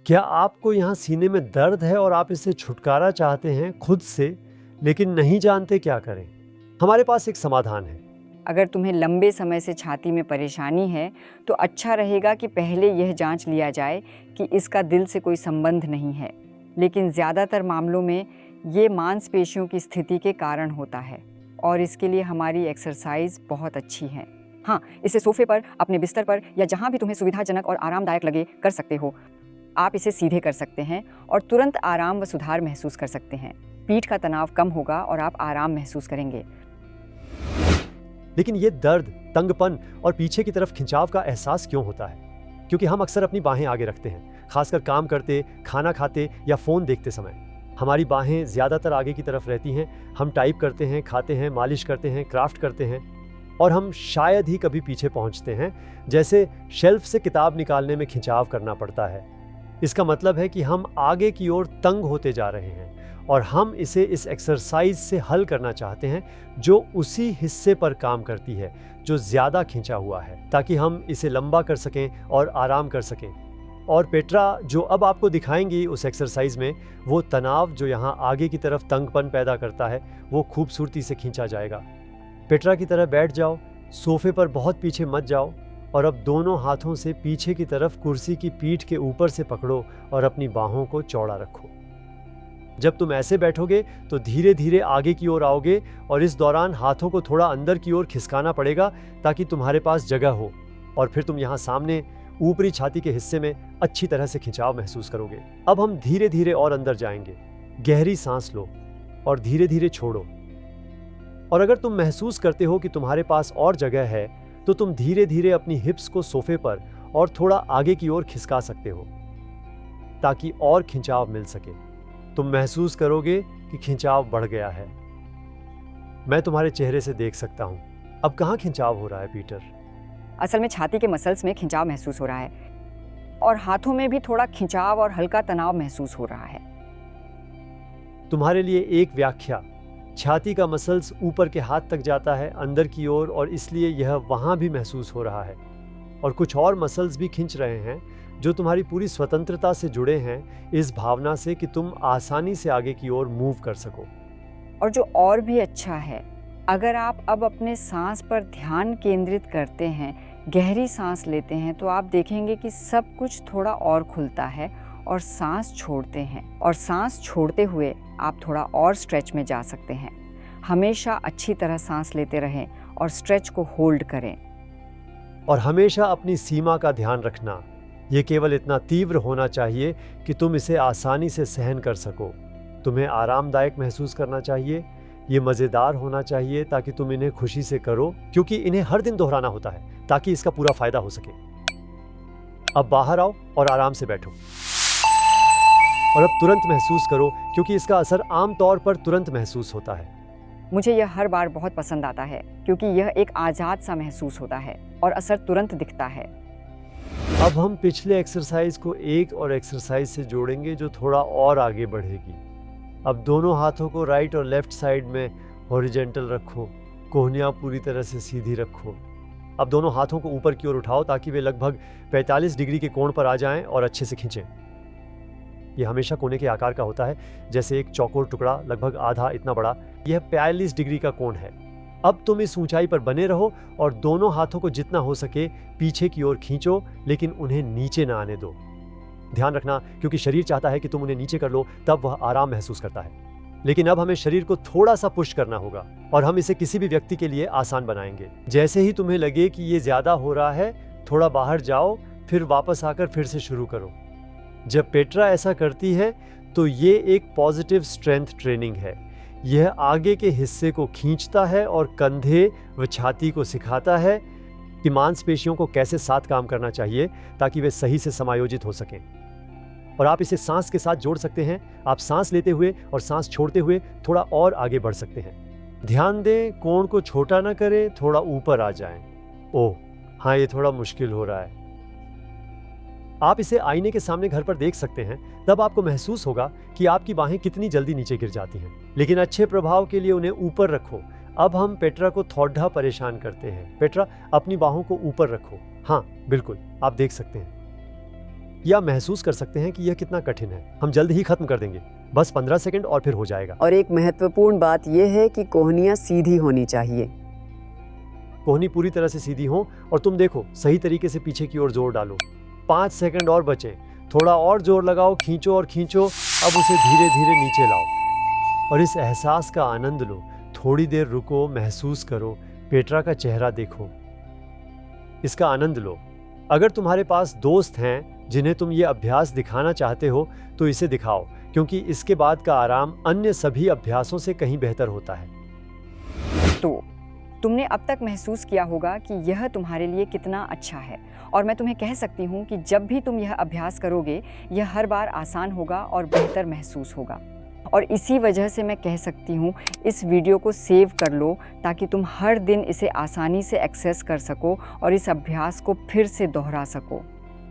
क्या आपको यहाँ सीने में दर्द है और आप इससे छुटकारा चाहते हैं खुद से, लेकिन नहीं जानते क्या करें? हमारे पास एक समाधान है। अगर तुम्हें लंबे समय से छाती में परेशानी है तो अच्छा रहेगा कि पहले यह जांच लिया जाए कि इसका दिल से कोई संबंध नहीं है, लेकिन ज़्यादातर मामलों में ये मांसपेशियों की स्थिति के कारण होता है और इसके लिए हमारी एक्सरसाइज बहुत अच्छी है। हाँ, इसे सोफे पर, अपने बिस्तर पर या जहाँ भी तुम्हें सुविधाजनक और आरामदायक लगे कर सकते हो। आप इसे सीधे कर सकते हैं और तुरंत आराम व सुधार महसूस कर सकते हैं। पीठ का तनाव कम होगा और आप आराम महसूस करेंगे। लेकिन ये दर्द, तंगपन और पीछे की तरफ खिंचाव का एहसास क्यों होता है? क्योंकि हम अक्सर अपनी बाहें आगे रखते हैं, खासकर काम करते, खाना खाते या फ़ोन देखते समय। हमारी बाहें ज़्यादातर आगे की तरफ रहती हैं। हम टाइप करते हैं, खाते हैं, मालिश करते हैं, क्राफ्ट करते हैं और हम शायद ही कभी पीछे पहुंचते हैं, जैसे शेल्फ से किताब निकालने में खिंचाव करना पड़ता है। इसका मतलब है कि हम आगे की ओर तंग होते जा रहे हैं और हम इसे इस एक्सरसाइज से हल करना चाहते हैं जो उसी हिस्से पर काम करती है जो ज़्यादा खिंचा हुआ है, ताकि हम इसे लंबा कर सकें और आराम कर सकें। और पेट्रा जो अब आपको दिखाएंगी उस एक्सरसाइज में, वो तनाव जो यहाँ आगे की तरफ तंगपन पैदा करता है वो खूबसूरती से खींचा जाएगा। पेट्रा की तरह बैठ जाओ, सोफे पर बहुत पीछे मत जाओ और अब दोनों हाथों से पीछे की तरफ कुर्सी की पीठ के ऊपर से पकड़ो और अपनी बाहों को चौड़ा रखो। जब तुम ऐसे बैठोगे तो धीरे धीरे आगे की ओर आओगे और इस दौरान हाथों को थोड़ा अंदर की ओर खिसकाना पड़ेगा ताकि तुम्हारे पास जगह हो, और फिर तुम यहाँ सामने ऊपरी छाती के हिस्से में अच्छी तरह से खिंचाव महसूस करोगे। अब हम धीरे धीरे और अंदर जाएंगे। गहरी सांस लो और धीरे धीरे छोड़ो। और अगर तुम महसूस करते हो कि तुम्हारे पास और जगह है तो तुम धीरे धीरे अपनी हिप्स को सोफे पर और थोड़ा आगे की ओर खिसका सकते हो ताकि और खिंचाव मिल सके। तुम महसूस करोगे कि खिंचाव बढ़ गया है। मैं तुम्हारे चेहरे से देख सकता हूं। अब कहां खिंचाव हो रहा है पीटर? असल में छाती के मसल्स में खिंचाव महसूस हो रहा है और हाथों में भी थोड़ा खिंचाव और हल्का तनाव महसूस हो रहा है। तुम्हारे लिए एक व्याख्या, छाती का मसल्स ऊपर के हाथ तक जाता है अंदर की ओर और इसलिए यह वहां भी महसूस हो रहा है। और कुछ और मसल्स भी खिंच रहे हैं जो तुम्हारी पूरी स्वतंत्रता से जुड़े हैं, इस भावना से कि तुम आसानी से आगे की ओर मूव कर सको। और जो और भी अच्छा है, अगर आप अब अपने सांस पर ध्यान केंद्रित करते हैं, गहरी सांस लेते हैं, तो आप देखेंगे कि सब कुछ थोड़ा और खुलता है और सांस छोड़ते हैं। और सांस छोड़ते हुए आप थोड़ा और स्ट्रेच में जा सकते हैं। हमेशा अच्छी तरह सांस लेते रहें और स्ट्रेच को होल्ड करें। और हमेशा अपनी सीमा का ध्यान रखना। ये केवल इतना तीव्र होना चाहिए कि तुम इसे आसानी से सहन कर सको। तुम्हें आरामदायक महसूस करना चाहिए। ये मज़ेदार होना चाहिए ताकि तुम इन्हें खुशी से करो, क्योंकि इन्हें हर दिन दोहराना होता है ताकि इसका पूरा फायदा हो सके। अब बाहर आओ और आराम से बैठो और अब तुरंत महसूस करो, क्योंकि इसका असर आमतौर पर तुरंत महसूस होता है। मुझे यह हर बार बहुत पसंद आता है क्योंकि यह एक आज़ाद सा महसूस होता है और असर तुरंत दिखता है। अब हम पिछले एक्सरसाइज को एक और एक्सरसाइज से जोड़ेंगे जो थोड़ा और आगे बढ़ेगी। अब दोनों हाथों को राइट और लेफ्ट साइड में हॉरिजॉन्टल रखो। कोहनियाँ पूरी तरह से सीधी रखो। अब दोनों हाथों को ऊपर की ओर उठाओ ताकि वे लगभग 45 डिग्री के कोण पर आ जाएं और अच्छे से खींचें। यह हमेशा कोने के आकार का होता है, जैसे एक चौकोर टुकड़ा लगभग आधा इतना बड़ा। यह 45 डिग्री का कोण है। अब तुम इस ऊंचाई पर बने रहो और दोनों हाथों को जितना हो सके पीछे की ओर खींचो, लेकिन उन्हें नीचे ना आने दो। ध्यान रखना, क्योंकि शरीर चाहता है कि तुम उन्हें नीचे कर लो, तब वह आराम महसूस करता है। लेकिन अब हमें शरीर को थोड़ा सा पुश करना होगा और हम इसे किसी भी व्यक्ति के लिए आसान बनाएंगे। जैसे ही तुम्हें लगे कि ये ज्यादा हो रहा है, थोड़ा बाहर जाओ, फिर वापस आकर फिर से शुरू करो। जब पेट्रा ऐसा करती है तो ये एक पॉजिटिव स्ट्रेंथ ट्रेनिंग है। यह आगे के हिस्से को खींचता है और कंधे व छाती को सिखाता है कि मांसपेशियों को कैसे साथ काम करना चाहिए ताकि वे सही से समायोजित हो सकें। और आप इसे सांस के साथ जोड़ सकते हैं। आप सांस लेते हुए और सांस छोड़ते हुए थोड़ा और आगे बढ़ सकते हैं। ध्यान दें, कोण को छोटा ना करें, थोड़ा ऊपर आ जाएं। ओह हाँ, ये थोड़ा मुश्किल हो रहा है। आप इसे आईने के सामने घर पर देख सकते हैं, तब आपको महसूस होगा कि आपकी बाहें कितनी जल्दी नीचे गिर जाती हैं। लेकिन अच्छे प्रभाव के लिए उन्हें ऊपर रखो। अब हम पेट्रा को थोड़ा परेशान करते हैं। पेट्रा, अपनी बाहों को ऊपर रखो। हाँ बिल्कुल, आप देख सकते हैं। या महसूस कर सकते हैं कि यह कितना कठिन है। हम जल्द ही खत्म कर देंगे, बस 15 सेकंड और फिर हो जाएगा। और एक महत्वपूर्ण बात यह है कि कोहनियाँ सीधी होनी चाहिए। कोहनी पूरी तरह से सीधी हो और तुम देखो सही तरीके से पीछे की ओर जोर डालो। 5 सेकंड और बचे, थोड़ा और जोर लगाओ, खींचो और खींचो। अब उसे धीरे धीरे नीचे लाओ और इस एहसास का आनंद लो। थोड़ी देर रुको, महसूस करो, पेट्रा का चेहरा देखो, इसका आनंद लो। अगर तुम्हारे पास दोस्त हैं जिन्हें तुम ये अभ्यास दिखाना चाहते हो तो इसे दिखाओ, क्योंकि इसके बाद का आराम अन्य सभी अभ्यासों से कहीं बेहतर होता है। तो तुमने अब तक महसूस किया होगा कि यह तुम्हारे लिए कितना अच्छा है, और मैं तुम्हें कह सकती हूँ कि जब भी तुम यह अभ्यास करोगे यह हर बार आसान होगा और बेहतर महसूस होगा। और इसी वजह से मैं कह सकती हूँ इस वीडियो को सेव कर लो ताकि तुम हर दिन इसे आसानी से एक्सेस कर सको और इस अभ्यास को फिर से दोहरा सको।